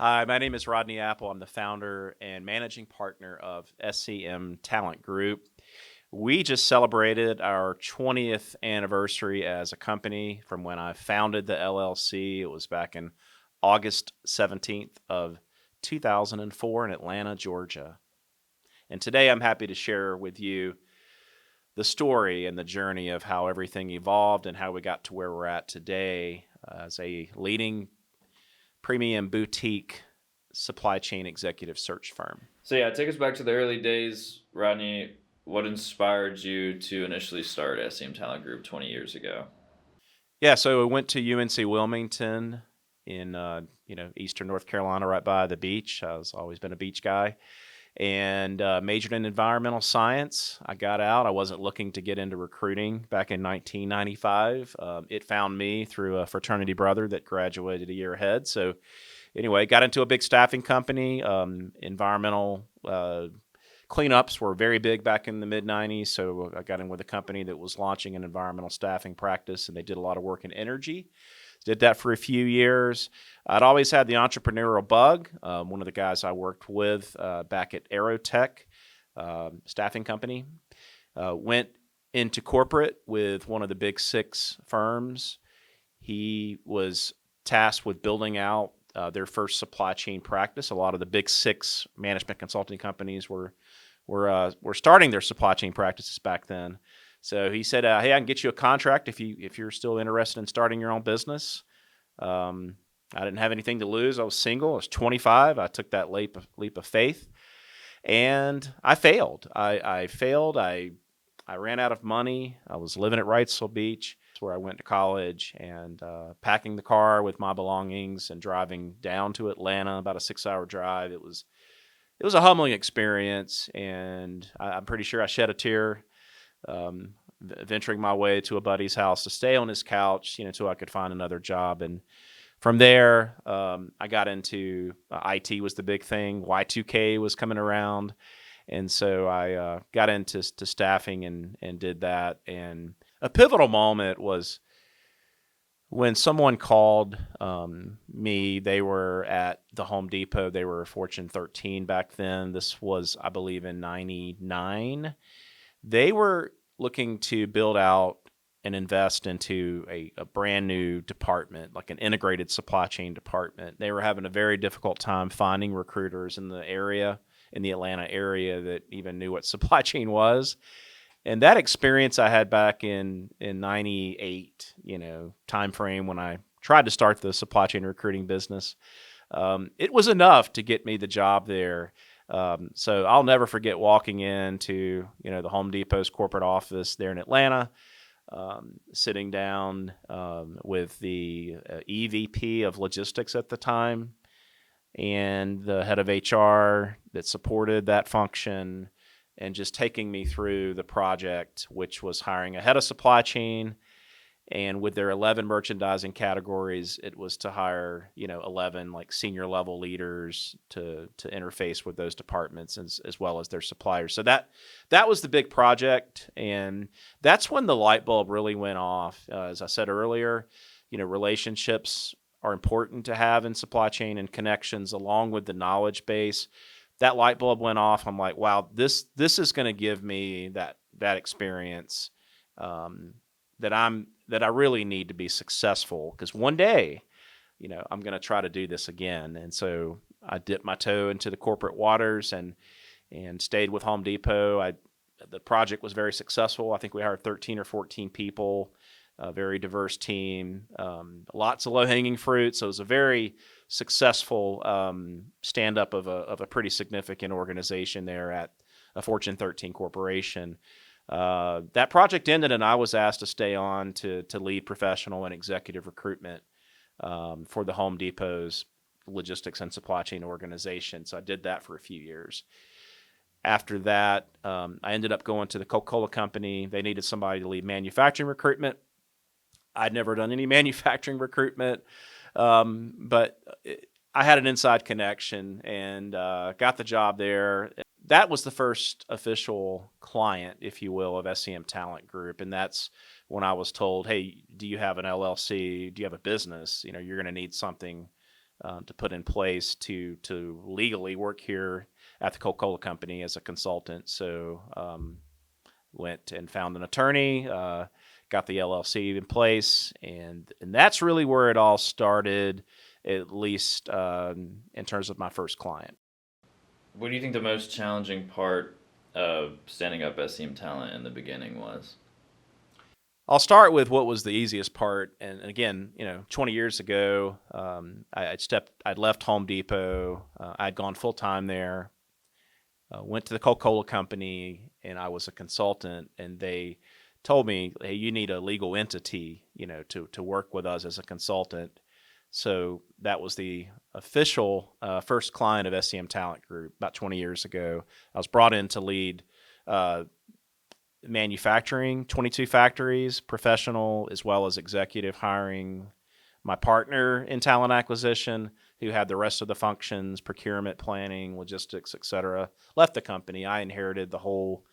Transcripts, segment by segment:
Hi, my name is Rodney Apple. I'm the founder and managing partner of SCM Talent Group. We just celebrated our 20th anniversary as a company from when I founded the LLC. It was back in August 17th of 2004 in Atlanta, Georgia. And today I'm happy to share with you the story and the journey of how everything evolved and how we got to where we're at today as a leading premium boutique supply chain executive search firm. So yeah, take us back to the early days, Rodney. What inspired you to initially start SCM Talent Group 20 years ago? Yeah, so I went to UNC Wilmington in Eastern North Carolina, right by the beach. I was always been a beach guy, and majored in environmental science. I got out. I wasn't looking to get into recruiting back in 1995. It found me through a fraternity brother that graduated a year ahead. So anyway, got into a big staffing company. Environmental cleanups were very big back in the mid 90s. So I got in with a company that was launching an environmental staffing practice, and they did a lot of work in energy. Did that for a few years. I'd always had the entrepreneurial bug. One of the guys I worked with back at Aerotech staffing company went into corporate with one of the big six firms. He was tasked with building out their first supply chain practice. A lot of the big six management consulting companies were starting their supply chain practices back then. So he said, "Hey, I can get you a contract if you're still interested in starting your own business." I didn't have anything to lose. I was single. I was 25. I took that leap of faith, and I failed. I failed. I ran out of money. I was living at Wrightsville Beach, where I went to college, and packing the car with my belongings and driving down to Atlanta, about a 6-hour drive. It was a humbling experience, and I'm pretty sure I shed a tear venturing my way to a buddy's house to stay on his couch, until I could find another job. And from there, I got into IT was the big thing. Y2K was coming around, and so I got into staffing and did that. And a pivotal moment was when someone called me. They were at the Home Depot. They were Fortune 13 back then. This was, I believe, in 99. They were looking to build out and invest into a brand new department, like an integrated supply chain department. They were having a very difficult time finding recruiters in the area, in the Atlanta area, that even knew what supply chain was. And that experience I had back in 98, time frame when I tried to start the supply chain recruiting business, it was enough to get me the job there. So I'll never forget walking into, the Home Depot's corporate office there in Atlanta, sitting down with the EVP of logistics at the time and the head of HR that supported that function, and just taking me through the project, which was hiring a head of supply chain. And with their 11 merchandising categories, it was to hire, 11 like senior level leaders to interface with those departments as well as their suppliers. So that was the big project, and that's when the light bulb really went off. As I said earlier, relationships are important to have in supply chain, and connections along with the knowledge base. That light bulb went off. I'm like, wow, this is going to give me that experience that I really need to be successful, because one day, I'm going to try to do this again. And so I dipped my toe into the corporate waters and stayed with Home Depot. The project was very successful. I think we hired 13 or 14 people, a very diverse team, lots of low-hanging fruit. So it was a very successful stand-up of a pretty significant organization there at a Fortune 13 corporation. That project ended, and I was asked to stay on to lead professional and executive recruitment for the Home Depot's logistics and supply chain organization. So I did that for a few years. After that, I ended up going to the Coca-Cola company. They needed somebody to lead manufacturing recruitment. I'd never done any manufacturing recruitment, but I had an inside connection and got the job there. That was the first official client, if you will, of SCM Talent Group. And that's when I was told, hey, do you have an LLC? Do you have a business? You're going to need something to put in place to legally work here at the Coca-Cola company as a consultant. So went and found an attorney, got the LLC in place, and that's really where it all started, at least in terms of my first client. What do you think the most challenging part of standing up SCM Talent in the beginning was? I'll start with what was the easiest part, and again, 20 years ago, I'd left Home Depot, I'd gone full time there, went to the Coca-Cola company, and I was a consultant, and they told me, hey, you need a legal entity, to work with us as a consultant. So that was the official first client of SCM Talent Group about 20 years ago. I was brought in to lead manufacturing, 22 factories, professional as well as executive hiring. My partner in talent acquisition, who had the rest of the functions, procurement, planning, logistics, etc., left the company. I inherited the whole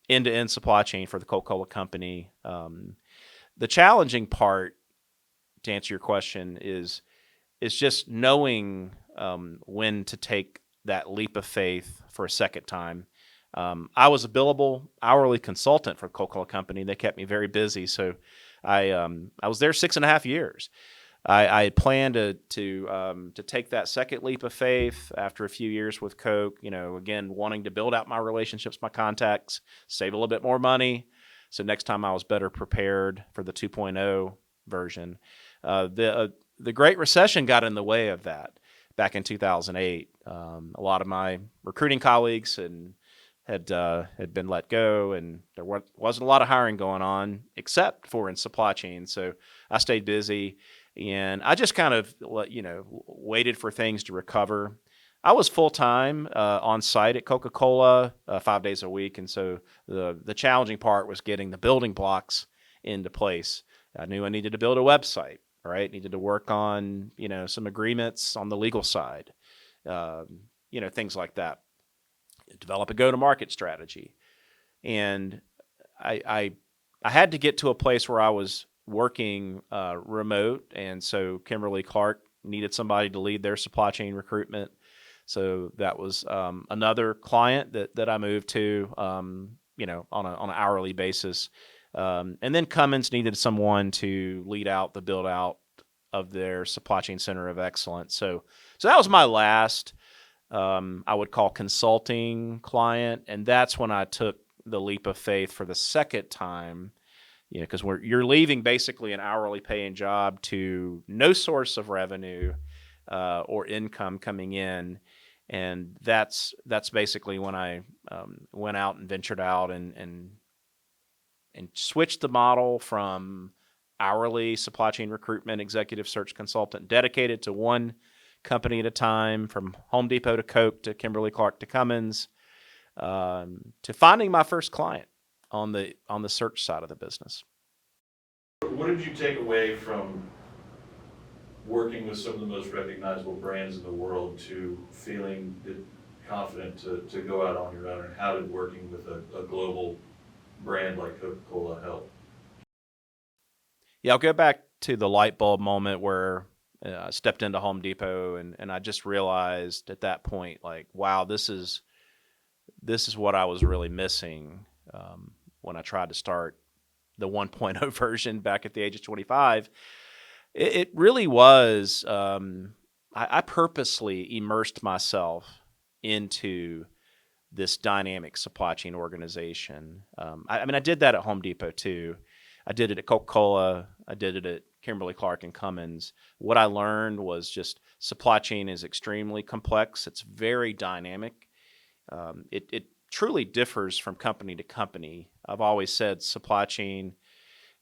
end-to-end supply chain for the Coca-Cola company. The challenging part, to answer your question, is just knowing when to take that leap of faith for a second time. I was a billable hourly consultant for the Coca-Cola company. They kept me very busy, so I was there 6.5 years. I had planned to take that second leap of faith after a few years with Coke. Again, wanting to build out my relationships, my contacts, save a little bit more money. So next time I was better prepared for the 2.0 version. The Great Recession got in the way of that back in 2008. A lot of my recruiting colleagues had been let go, and there wasn't a lot of hiring going on except for in supply chain. So I stayed busy, and I just kind of waited for things to recover. I was full time on site at Coca-Cola 5 days a week, and so the challenging part was getting the building blocks into place. I knew I needed to build a website, right? Needed to work on some agreements on the legal side, things like that. Develop a go-to-market strategy, and I had to get to a place where I was working remote, and so Kimberly Clark needed somebody to lead their supply chain recruitment. So that was another client that I moved to, on an hourly basis, and then Cummins needed someone to lead out the build out of their supply chain center of excellence. So that was my last, I would call consulting client, and that's when I took the leap of faith for the second time. Because you're leaving basically an hourly paying job to no source of revenue or income coming in, and that's basically when I went out and ventured out and switched the model from hourly supply chain recruitment executive search consultant dedicated to one company at a time, from Home Depot to Coke to Kimberly Clark to Cummins, to finding my first client on the search side of the business. What did you take away from working with some of the most recognizable brands in the world to feeling confident to go out on your own, and how did working with a global brand like Coca-Cola help? Yeah, I'll go back to the light bulb moment where I stepped into Home Depot, and I just realized at that point, like, wow, this is what I was really missing when I tried to start the 1.0 version back at the age of 25. It really was, I purposely immersed myself into this dynamic supply chain organization. I did that at Home Depot too. I did it at Coca-Cola. I did it at Kimberly Clark and Cummins. What I learned was just supply chain is extremely complex. It's very dynamic. It truly differs from company to company. I've always said supply chain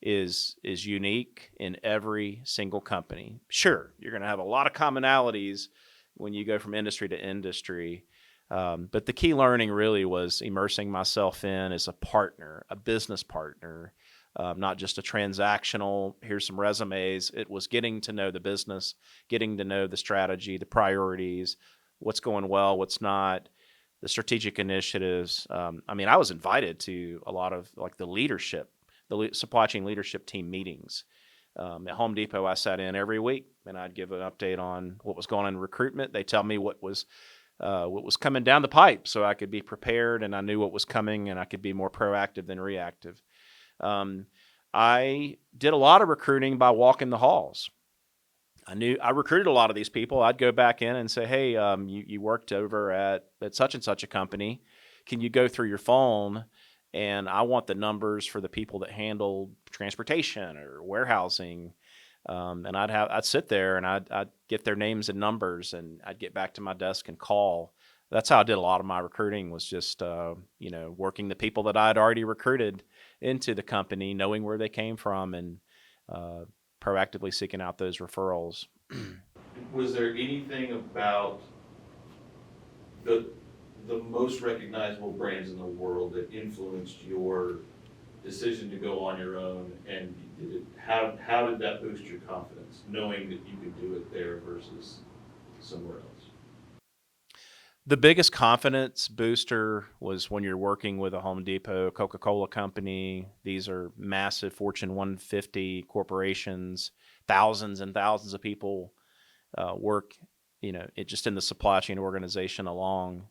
is unique in every single company. Sure, you're going to have a lot of commonalities when you go from industry to industry, but the key learning really was immersing myself in as a partner, a business partner, not just a transactional, here's some resumes. It was getting to know the business, getting to know the strategy, the priorities, what's going well, what's not, the strategic initiatives. I was invited to a lot of like the leadership, the supply chain leadership team meetings. At Home Depot, I sat in every week and I'd give an update on what was going on in recruitment. They tell me what was coming down the pipe, so I could be prepared and I knew what was coming and I could be more proactive than reactive. I did a lot of recruiting by walking the halls. I recruited a lot of these people. I'd go back in and say, "Hey, you worked over at such and such a company. Can you go through your phone? And I want the numbers for the people that handled transportation or warehousing." And I'd sit there and I'd get their names and numbers, and I'd get back to my desk and call. That's how I did a lot of my recruiting, was just working the people that I had already recruited into the company, knowing where they came from, and proactively seeking out those referrals. Was there anything about the most recognizable brands in the world that influenced your decision to go on your own, and how did that boost your confidence, knowing that you could do it there versus somewhere else? The biggest confidence booster was when you're working with a Home Depot, Coca-Cola company. These are massive Fortune 150 corporations. Thousands and thousands of people work, just in the supply chain organization along.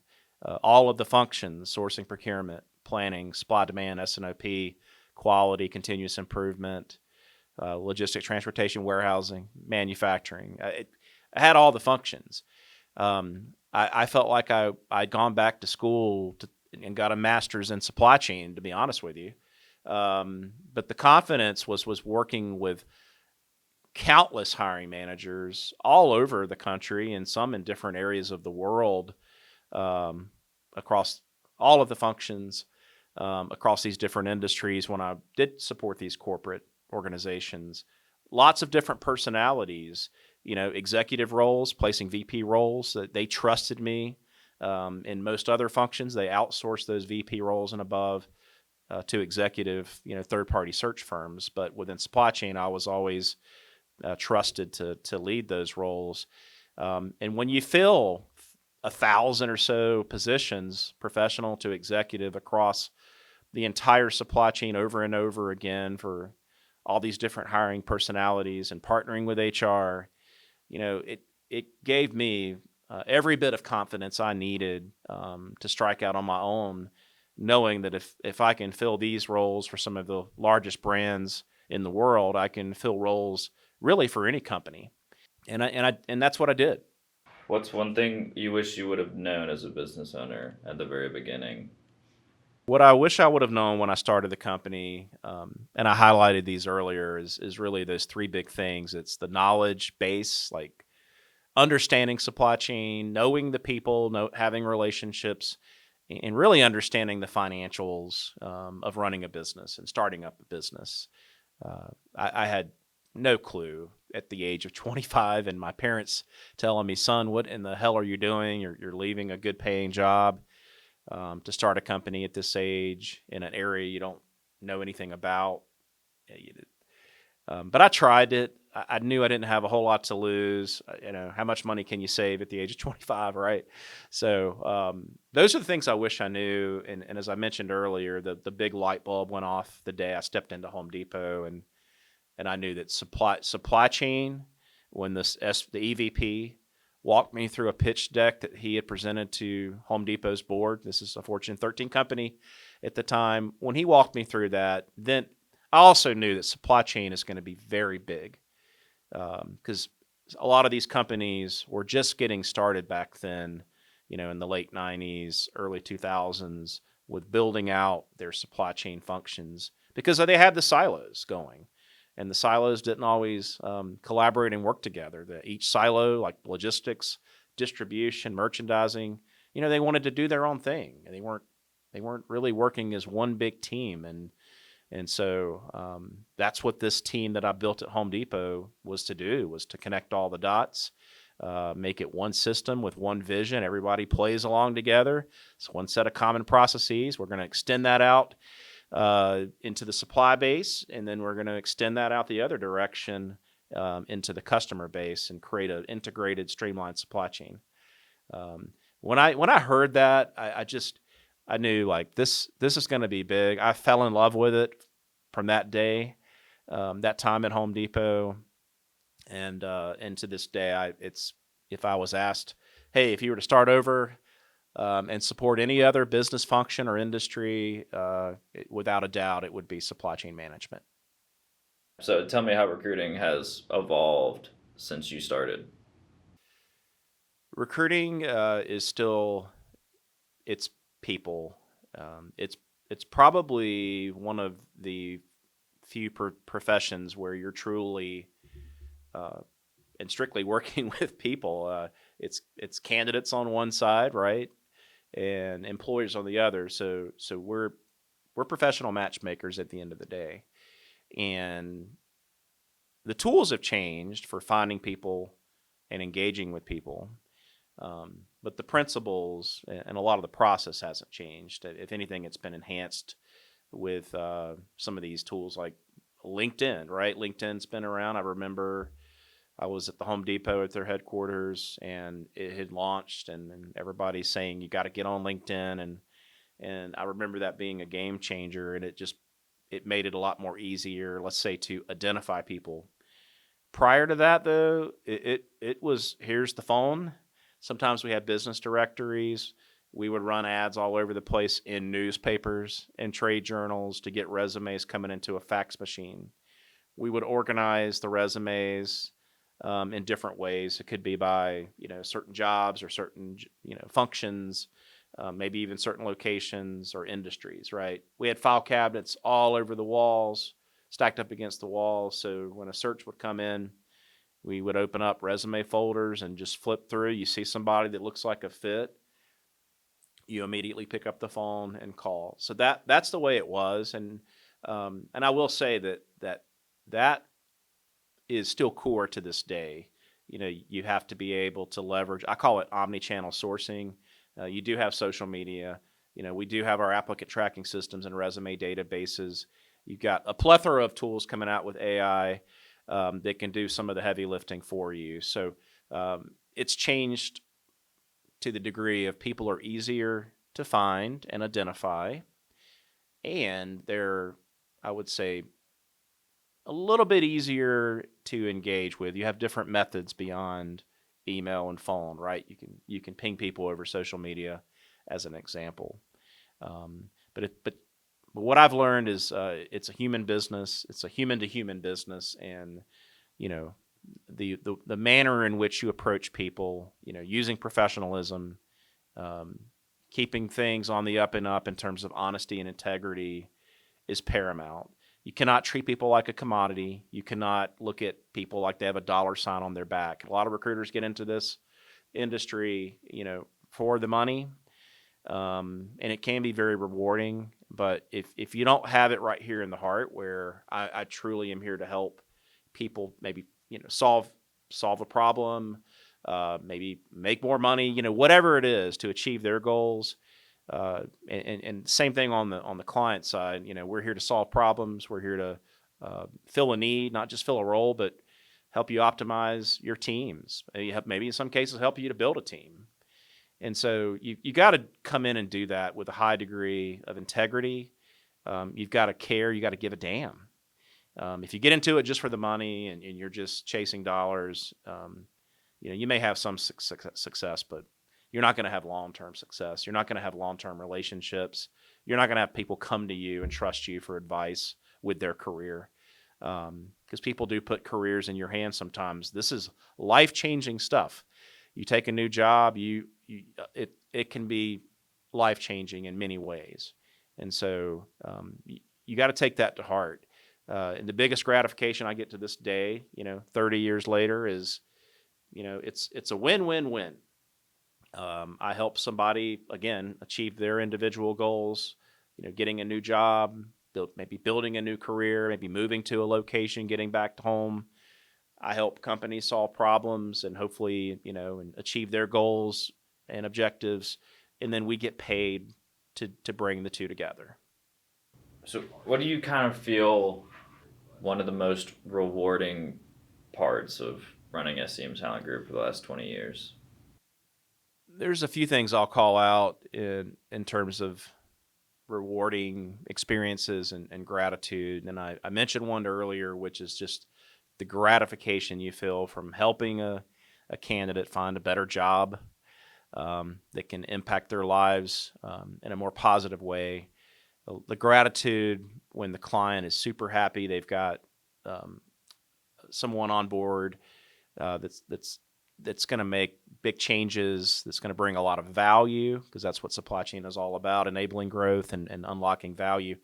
All of the functions: sourcing, procurement, planning, supply demand, S&OP, quality, continuous improvement, logistics, transportation, warehousing, manufacturing. I had all the functions. I felt like I'd gone back to school and got a master's in supply chain, to be honest with you. But the confidence was working with countless hiring managers all over the country, and some in different areas of the world, across all of the functions, across these different industries when I did support these corporate organizations. Lots of different personalities, executive roles, placing VP roles. That they trusted me. In most other functions, they outsourced those VP roles and above to executive, third-party search firms. But within supply chain, I was always trusted to lead those roles. And when you fill 1,000 or so positions, professional to executive, across the entire supply chain over and over again for all these different hiring personalities and partnering with HR, it gave me every bit of confidence I needed to strike out on my own, knowing that if I can fill these roles for some of the largest brands in the world, I can fill roles really for any company. And that's what I did. What's one thing you wish you would have known as a business owner at the very beginning? What I wish I would have known when I started the company, and I highlighted these earlier, is really those three big things. It's the knowledge base, like understanding supply chain, knowing the people, having relationships, and really understanding the financials of running a business and starting up a business. I had no clue at the age of 25, and my parents telling me, "Son, what in the hell are you doing? You're leaving a good paying job to start a company at this age in an area you don't know anything about." But I tried it. I knew I didn't have a whole lot to lose. How much money can you save at the age of 25, right? So those are the things I wish I knew. And as I mentioned earlier, the big light bulb went off the day I stepped into Home Depot, and I knew that supply chain, when the EVP walked me through a pitch deck that he had presented to Home Depot's board. This is a Fortune 13 company at the time. When he walked me through that, then I also knew that supply chain is going to be very big, because a lot of these companies were just getting started back then, in the late 90s, early 2000s, with building out their supply chain functions, because they had the silos going. And the silos didn't always collaborate and work together. Each silo, like logistics, distribution, merchandising, they wanted to do their own thing, and they weren't really working as one big team. And so that's what this team that I built at Home Depot was to do, was to connect all the dots, make it one system with one vision. Everybody plays along together. It's one set of common processes. We're going to extend that out into the supply base, and then we're going to extend that out the other direction into the customer base and create an integrated, streamlined supply chain. When I heard that, I knew, like, this is going to be big. I fell in love with it from that day. that time at Home Depot, and to this day, if I was asked, hey, if you were to start over and support any other business function or industry, without a doubt, it would be supply chain management. So tell me how recruiting has evolved since you started. Recruiting is still it's people. It's probably one of the few professions where you're truly and strictly working with people. It's candidates on one side, right, and employers on the other. So we're professional matchmakers at the end of the day, and the tools have changed for finding people and engaging with people. But the principles and a lot of the process hasn't changed. If anything, it's been enhanced with some of these tools like LinkedIn, right? LinkedIn's been around. I remember I was at the Home Depot at their headquarters, and it had launched, and everybody's saying you got to get on LinkedIn, and I remember that being a game changer, and it made it a lot more easier, let's say, to identify people. Prior to that, though, it was here's the phone. Sometimes we had business directories. We would run ads all over the place in newspapers and trade journals to get resumes coming into a fax machine. We would organize the resumes in different ways. It could be by certain jobs or certain functions, maybe even certain locations or industries. Right? We had file cabinets all over the walls, stacked up against the walls. So when a search would come in, we would open up resume folders and just flip through. You see somebody that looks like a fit, you immediately pick up the phone and call. So that's the way it was, and I will say that is still core to this day. You have to be able to leverage. I call it omni-channel sourcing. You do have social media. We do have our applicant tracking systems and resume databases. You've got a plethora of tools coming out with AI that can do some of the heavy lifting for you. So it's changed to the degree of people are easier to find and identify, and they're, I would say, a little bit easier to engage with. You have different methods beyond email and phone, right? You can ping people over social media, as an example. But what I've learned is it's a human business. It's a human to human business, and the manner in which you approach people, using professionalism, keeping things on the up and up in terms of honesty and integrity is paramount. You cannot treat people like a commodity. You cannot look at people like they have a dollar sign on their back. A lot of recruiters get into this industry, for the money, and it can be very rewarding. But if you don't have it right here in the heart, where I truly am here to help people, maybe solve a problem, maybe make more money, whatever it is to achieve their goals. And same thing on the client side. We're here to solve problems. We're here to fill a need, not just fill a role, but help you optimize your teams. Maybe in some cases help you to build a team. And so you got to come in and do that with a high degree of integrity. You've got to care. You got to give a damn. If you get into it just for the money and you're just chasing dollars, you may have some success, but you're not going to have long-term success. You're not going to have long-term relationships. You're not going to have people come to you and trust you for advice with their career, because people do put careers in your hands sometimes. This is life-changing stuff. You take a new job, it can be life-changing in many ways. And so you got to take that to heart. And the biggest gratification I get to this day, 30 years later, is, it's a win-win-win. I help somebody, again, achieve their individual goals, getting a new job, maybe building a new career, maybe moving to a location, getting back to home. I help companies solve problems and hopefully, and achieve their goals and objectives. And then we get paid to bring the two together. So what do you kind of feel one of the most rewarding parts of running SCM Talent Group for the last 20 years? There's a few things I'll call out in terms of rewarding experiences and gratitude. And I mentioned one earlier, which is just the gratification you feel from helping a candidate find a better job that can impact their lives in a more positive way. The gratitude when the client is super happy, they've got someone on board that's going to make big changes, that's going to bring a lot of value, because that's what supply chain is all about, enabling growth and unlocking value.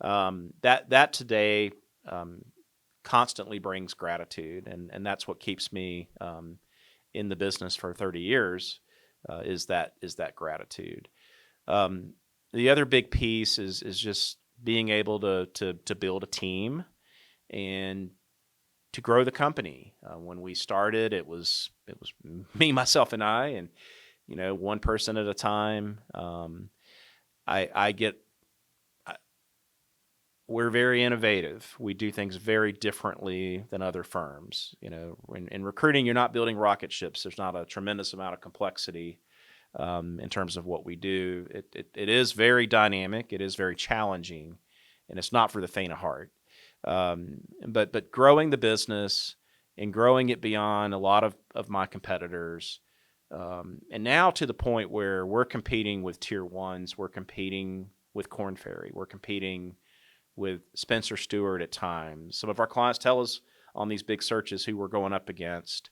That today constantly brings gratitude, and that's what keeps me in the business for 30 years, is that gratitude. The other big piece is just being able to build a team and to grow the company. When we started, it was me, myself, and I, and one person at a time. We're very innovative. We do things very differently than other firms. In recruiting, you're not building rocket ships. There's not a tremendous amount of complexity in terms of what we do. It is very dynamic. It is very challenging, and it's not for the faint of heart. But growing the business and growing it beyond a lot of my competitors, and now to the point where we're competing with tier ones, we're competing with Korn Ferry, we're competing with Spencer Stewart at times. Some of our clients tell us on these big searches who we're going up against,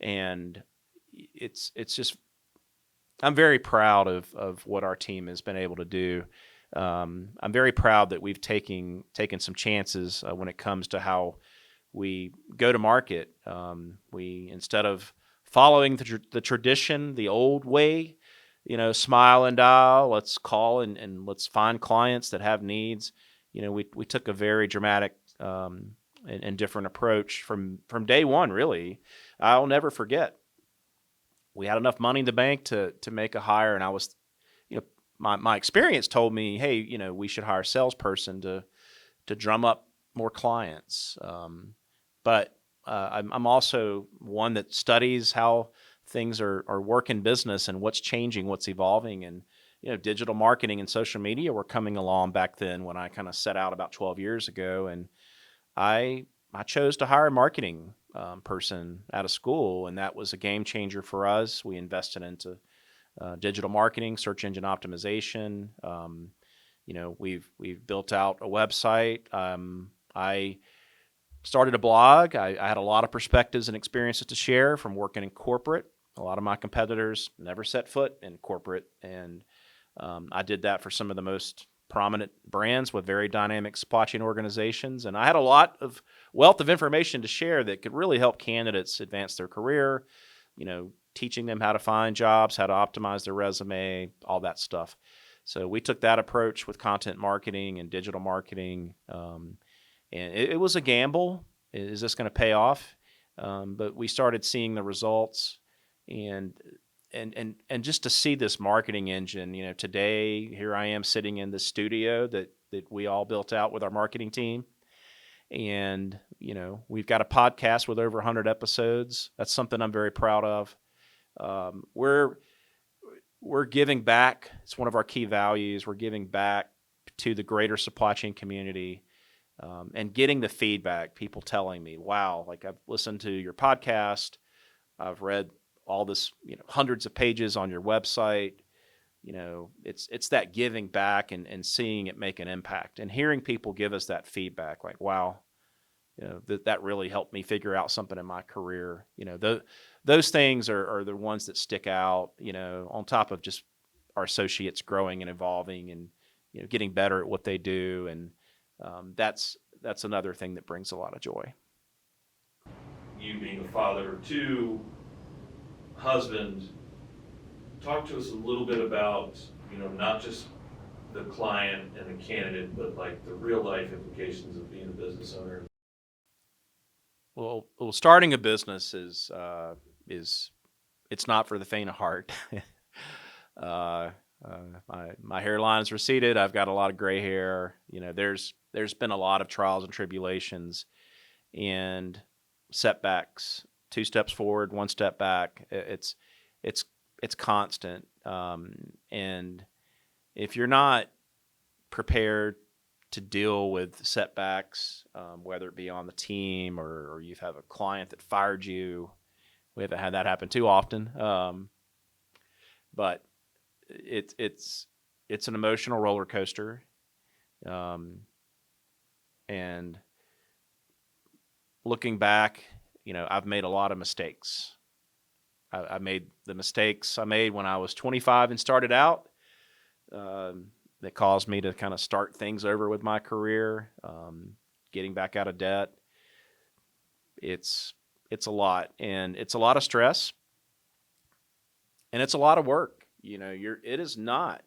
and it's just, I'm very proud of what our team has been able to do. I'm very proud that we've taken some chances when it comes to how we go to market. We, instead of following the tradition, the old way, smile and dial, let's call and let's find clients that have needs. We took a very dramatic and different approach from day one, really. I'll never forget. We had enough money in the bank to make a hire, and I was, my experience told me, hey, we should hire a salesperson to drum up more clients. But I'm also one that studies how things are work in business and what's changing, what's evolving. And, digital marketing and social media were coming along back then when I kind of set out about 12 years ago. And I chose to hire a marketing person out of school, and that was a game changer for us. We invested into digital marketing, search engine optimization. We've built out a website. I started a blog. I had a lot of perspectives and experiences to share from working in corporate. A lot of my competitors never set foot in corporate, and I did that for some of the most prominent brands with very dynamic supply chain organizations. And I had a lot of wealth of information to share that could really help candidates advance their career, teaching them how to find jobs, how to optimize their resume, all that stuff. So we took that approach with content marketing and digital marketing. And it was a gamble. Is this going to pay off? But we started seeing the results, and just to see this marketing engine, today, here I am sitting in the studio that we all built out with our marketing team. And, we've got a podcast with over 100 episodes. That's something I'm very proud of. We're giving back. It's one of our key values. We're giving back to the greater supply chain community, and getting the feedback, people telling me, wow, like I've listened to your podcast. I've read all this, hundreds of pages on your website. It's that giving back and seeing it make an impact and hearing people give us that feedback, like, wow, that really helped me figure out something in my career. Those things are the ones that stick out, on top of just our associates growing and evolving and, getting better at what they do. And that's another thing that brings a lot of joy. You being a father of two, husband, talk to us a little bit about, not just the client and the candidate, but like the real life implications of being a business owner. Well, starting a business is it's not for the faint of heart. My hairline's receded. I've got a lot of gray hair. There's been a lot of trials and tribulations and setbacks. 2 steps forward, 1 step back. It's constant. And if you're not prepared to deal with setbacks, whether it be on the team or you've have a client that fired you. We haven't had that happen too often, but it's an emotional roller coaster, and looking back, I've made a lot of mistakes. I made the mistakes I made when I was 25 and started out. That caused me to kind of start things over with my career, getting back out of debt. It's a lot, and it's a lot of stress, and it's a lot of work. It is not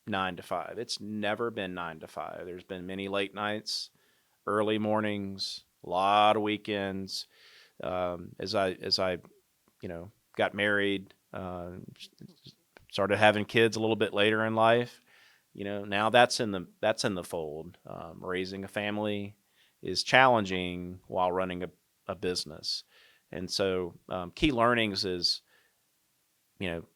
9 to 5. It's never been 9 to 5. There's been many late nights, early mornings, a lot of weekends. As I got married, started having kids a little bit later in life. Now that's in the fold. Raising a family is challenging while running a business, and so key learnings is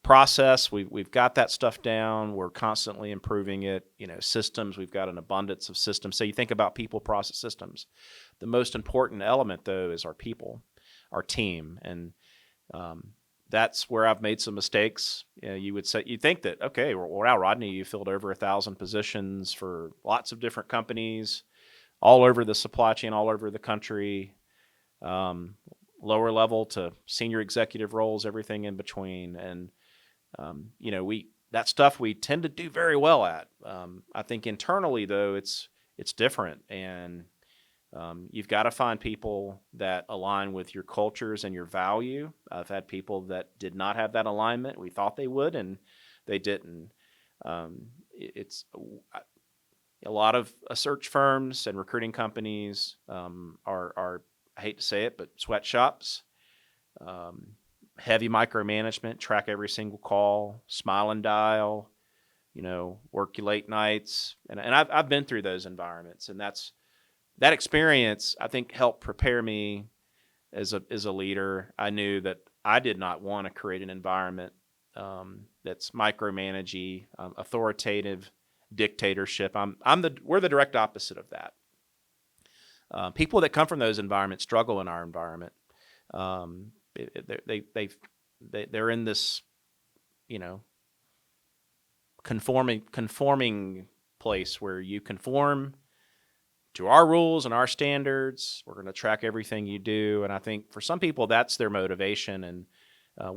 process. We've got that stuff down. We're constantly improving it. Systems. We've got an abundance of systems. So you think about people, process, systems. The most important element though is our people, our team, and that's where I've made some mistakes. You think that, okay, well, wow, Rodney, you filled over 1,000 positions for lots of different companies, all over the supply chain, all over the country, lower level to senior executive roles, everything in between. And, that stuff we tend to do very well at. I think internally though, it's different. And you've got to find people that align with your cultures and your value. I've had people that did not have that alignment. We thought they would, and they didn't. It's a lot of search firms and recruiting companies are, I hate to say it, but sweatshops. Heavy micromanagement, track every single call, smile and dial, work you late nights. And I've been through those environments, and that experience, I think, helped prepare me as a leader. I knew that I did not want to create an environment that's micromanagey, authoritative, dictatorship. We're the direct opposite of that. People that come from those environments struggle in our environment. They're in this, conforming place where you conform to our rules and our standards. We're going to track everything you do. And I think for some people, that's their motivation. And I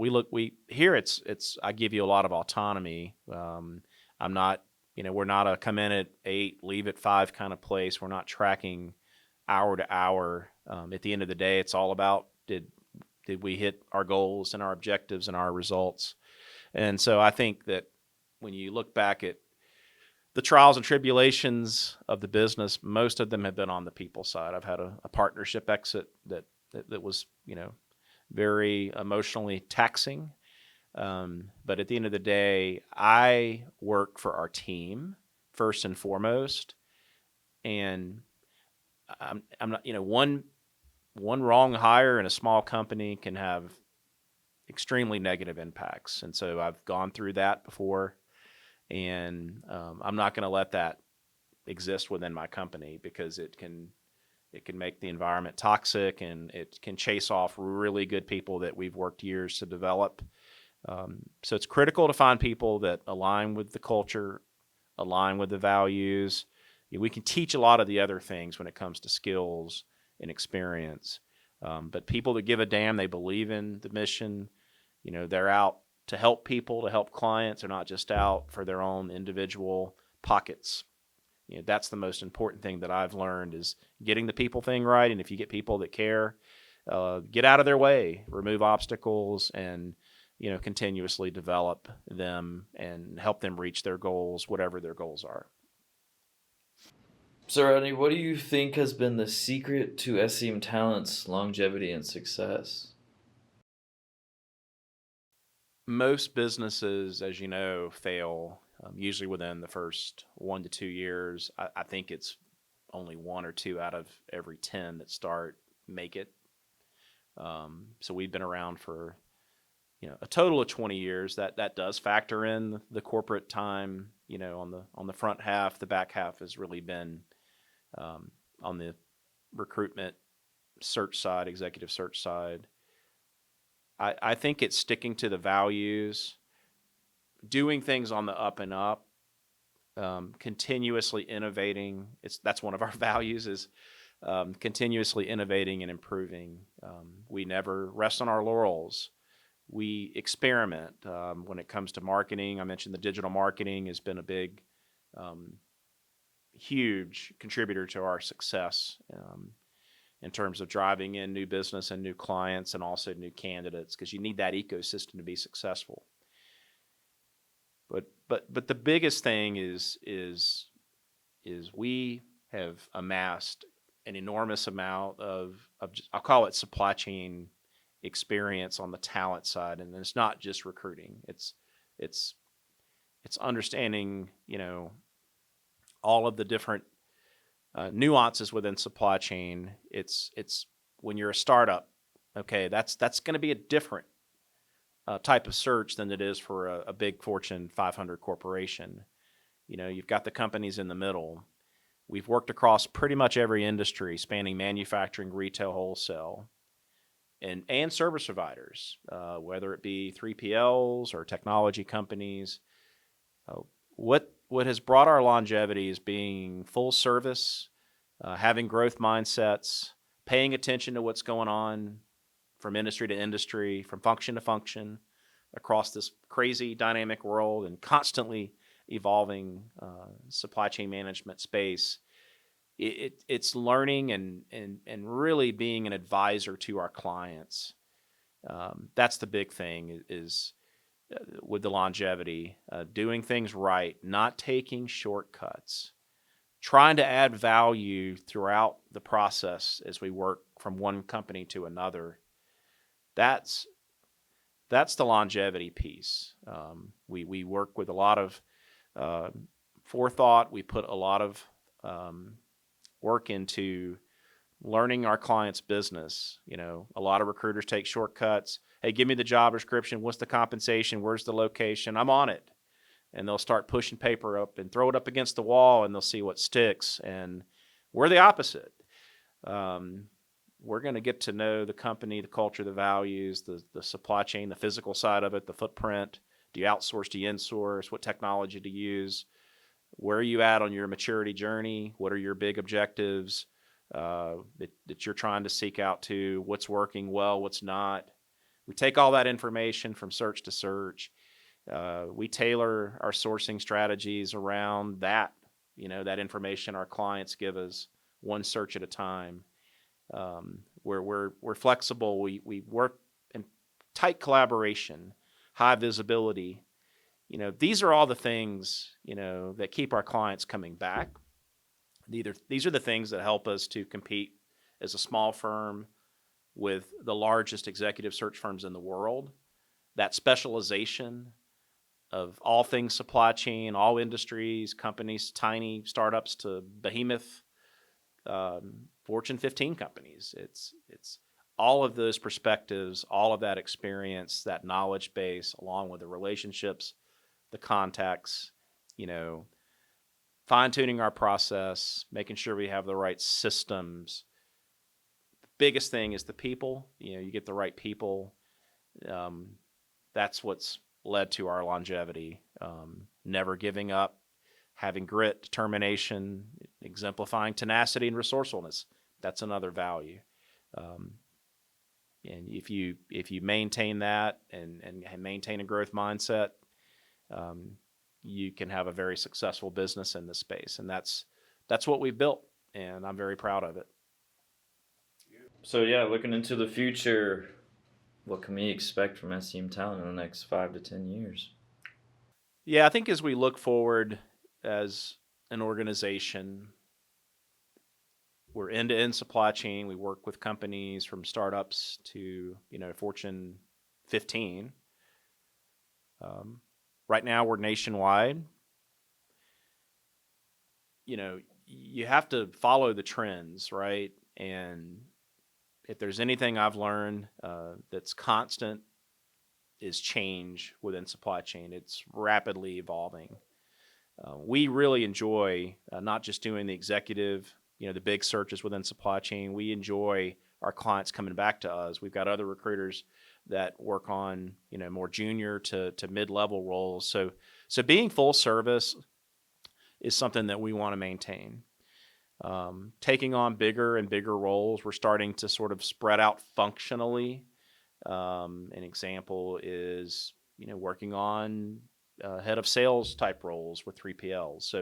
give you a lot of autonomy. I'm not, we're not a come in at 8, leave at 5 kind of place. We're not tracking hour to hour. At the end of the day, it's all about, did we hit our goals and our objectives and our results? And so I think that when you look back at the trials and tribulations of the business, most of them have been on the people side. I've had a partnership exit that was, very emotionally taxing. But at the end of the day, I work for our team first and foremost. And I'm not, one wrong hire in a small company can have extremely negative impacts. And so I've gone through that before. And I'm not going to let that exist within my company, because it can make the environment toxic, and it can chase off really good people that we've worked years to develop. So it's critical to find people that align with the culture, align with the values. We can teach a lot of the other things when it comes to skills and experience. But people that give a damn, they believe in the mission, they're out to help people, to help clients. They're not just out for their own individual pockets. That's the most important thing that I've learned, is getting the people thing right. And if you get people that care, get out of their way, remove obstacles, and continuously develop them and help them reach their goals, whatever their goals are. So, Rodney, what do you think has been the secret to SCM Talent's longevity and success? Most businesses, as you know, fail usually within the first 1 to 2 years. I think it's only 1 or 2 out of every 10 that start make it. So we've been around for a total of 20 years. That does factor in the corporate time. On the front half. The back half has really been on the recruitment search side, executive search side. I think it's sticking to the values, doing things on the up and up, continuously innovating. That's one of our values, is continuously innovating and improving. We never rest on our laurels. We experiment when it comes to marketing. I mentioned the digital marketing has been a big, huge contributor to our success in terms of driving in new business and new clients and also new candidates, because you need that ecosystem to be successful. But the biggest thing is we have amassed an enormous amount of I'll call it supply chain experience on the talent side, and it's not just recruiting. It's understanding all of the different nuances within supply chain. It's when you're a startup, okay, that's going to be a different type of search than it is for a big Fortune 500 corporation. You've got the companies in the middle. We've worked across pretty much every industry, spanning manufacturing, retail, wholesale, and service providers, whether it be 3PLs or technology companies. What has brought our longevity is being full service, having growth mindsets, paying attention to what's going on from industry to industry, from function to function, across this crazy dynamic world and constantly evolving supply chain management space. It's learning and really being an advisor to our clients. That's the big thing is with the longevity, doing things right, not taking shortcuts, trying to add value throughout the process as we work from one company to another. That's the longevity piece. We work with a lot of forethought. We put a lot of work into learning our client's business. A lot of recruiters take shortcuts. Hey, give me the job description. What's the compensation? Where's the location? I'm on it. And they'll start pushing paper up and throw it up against the wall, and they'll see what sticks. And we're the opposite. We're going to get to know the company, the culture, the values, the supply chain, the physical side of it, the footprint. Do you outsource? Do you insource? What technology to use? Where are you at on your maturity journey? What are your big objectives that you're trying to seek out to? What's working well? What's not? We take all that information from search to search. We tailor our sourcing strategies around that, that information our clients give us, one search at a time. We're flexible. We work in tight collaboration, high visibility. These are all the things, that keep our clients coming back. These are the things that help us to compete as a small firm with the largest executive search firms in the world. That specialization of all things supply chain, all industries, companies, tiny startups to behemoth Fortune 15 companies. It's all of those perspectives, all of that experience, that knowledge base, along with the relationships, the contacts, fine-tuning our process, making sure we have the right systems. The biggest thing is the people. You get the right people. That's what's led to our longevity. Never giving up, having grit, determination, exemplifying tenacity and resourcefulness. That's another value. And if you maintain that and maintain a growth mindset, you can have a very successful business in this space. And that's what we've built, and I'm very proud of it. So yeah, looking into the future, what can we expect from SCM Talent in the next 5 to 10 years? Yeah, I think as we look forward as an organization, we're end-to-end supply chain. We work with companies from startups to, Fortune 15. Right now, we're nationwide. You have to follow the trends, right? And if there's anything I've learned that's constant is change within supply chain. It's rapidly evolving. We really enjoy not just doing the executive, the big searches within supply chain. We enjoy our clients coming back to us. We've got other recruiters that work on, more junior to mid-level roles. So being full service is something that we want to maintain. Taking on bigger and bigger roles, we're starting to sort of spread out functionally. An example is, working on head of sales type roles with 3PLs.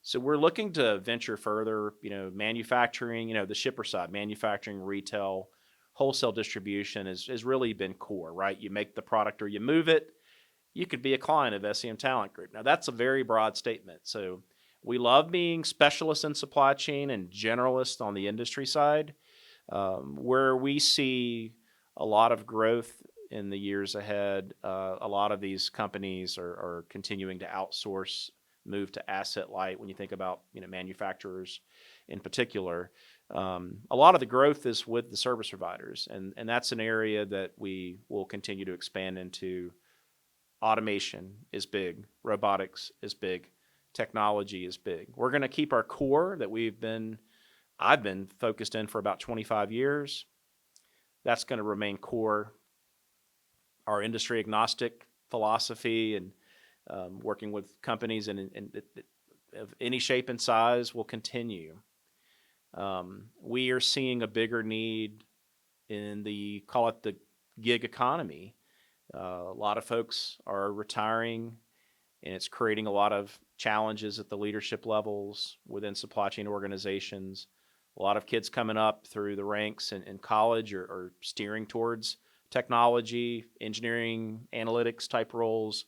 So we're looking to venture further, manufacturing, the shipper side, manufacturing, retail, wholesale distribution has really been core, right? You make the product or you move it. You could be a client of SCM Talent Group. Now, that's a very broad statement. So we love being specialists in supply chain and generalists on the industry side, where we see a lot of growth in the years ahead. A lot of these companies are continuing to outsource, move to asset light. When you think about manufacturers in particular, a lot of the growth is with the service providers, and that's an area that we will continue to expand into. Automation is big, robotics is big, technology is big. We're going to keep our core that I've been focused in for about 25 years. That's going to remain core. Our industry agnostic philosophy and working with companies of any shape and size will continue. We are seeing a bigger need in call it the gig economy. A lot of folks are retiring, and it's creating a lot of challenges at the leadership levels within supply chain organizations. A lot of kids coming up through the ranks in college are steering towards technology, engineering, analytics type roles.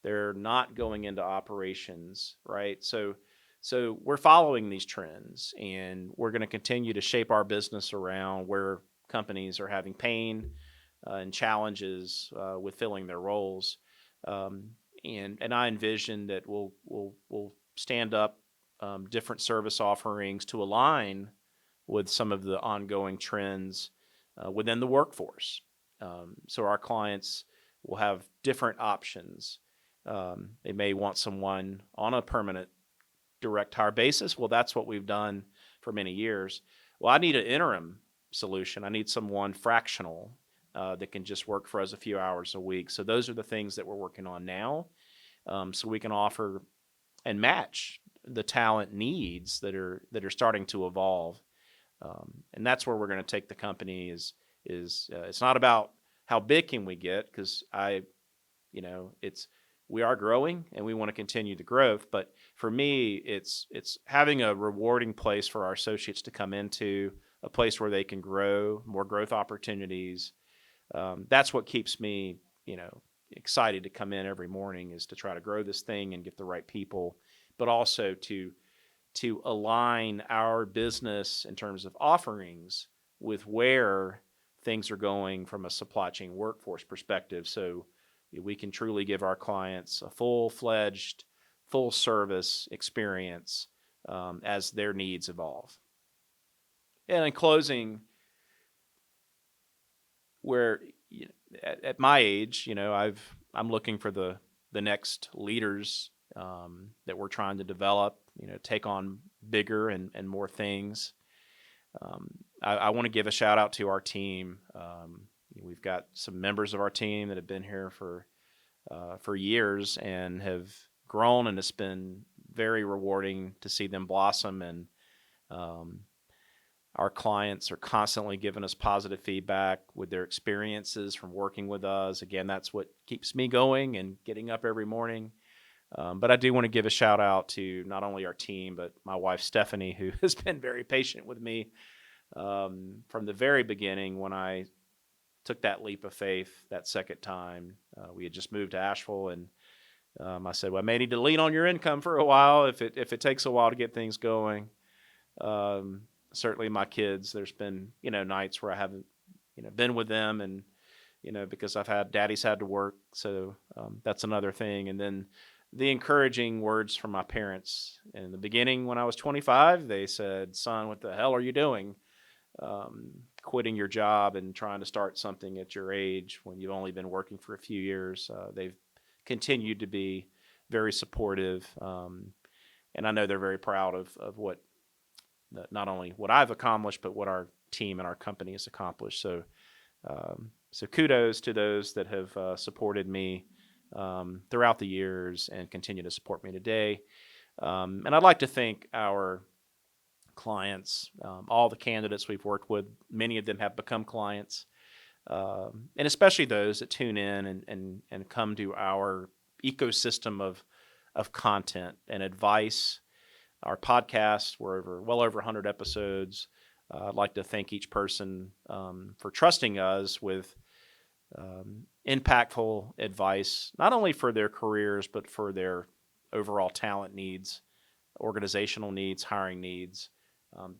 They're not going into operations, right? So we're following these trends, and we're going to continue to shape our business around where companies are having pain and challenges with filling their roles. And I envision that we'll stand up different service offerings to align with some of the ongoing trends within the workforce. So our clients will have different options. They may want someone on a permanent direct hire basis. Well, that's what we've done for many years. Well, I need an interim solution. I need someone fractional that can just work for us a few hours a week. So those are the things that we're working on now, so we can offer and match the talent needs that are starting to evolve. And that's where we're going to take the company. It's not about how big can we get, because we are growing and we want to continue the growth. But for me, it's having a rewarding place for our associates to come into, a place where they can grow, more growth opportunities. That's what keeps me, excited to come in every morning, is to try to grow this thing and get the right people, but also to align our business in terms of offerings with where things are going from a supply chain workforce perspective. So we can truly give our clients a full-fledged, full-service experience as their needs evolve. And in closing, where at my age, I'm looking for the next leaders that we're trying to develop, take on bigger and more things. I want to give a shout out to our team. We've got some members of our team that have been here for years and have grown, and it's been very rewarding to see them blossom. And our clients are constantly giving us positive feedback with their experiences from working with us. Again, that's what keeps me going and getting up every morning. But I do want to give a shout out to not only our team, but my wife, Stephanie, who has been very patient with me from the very beginning when I took that leap of faith that second time. We had just moved to Asheville, and I said, well, I may need to lean on your income for a while if it takes a while to get things going. Certainly my kids, there's been, nights where I haven't, been with them, and, because daddy's had to work. So that's another thing. And then the encouraging words from my parents in the beginning, when I was 25, they said, son, what the hell are you doing? quitting your job and trying to start something at your age when you've only been working for a few years. They've continued to be very supportive, and I know they're very proud of what not only what I've accomplished, but what our team and our company has accomplished. So kudos to those that have supported me throughout the years and continue to support me today. And I'd like to thank our clients, all the candidates we've worked with. Many of them have become clients, and especially those that tune in and come to our ecosystem of content and advice. Our podcast, we're well over 100 episodes. I'd like to thank each person for trusting us with impactful advice, not only for their careers, but for their overall talent needs, organizational needs, hiring needs.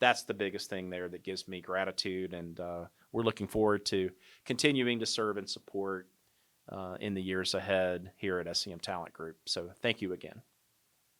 That's the biggest thing there that gives me gratitude, and we're looking forward to continuing to serve and support in the years ahead here at SCM Talent Group. So thank you again.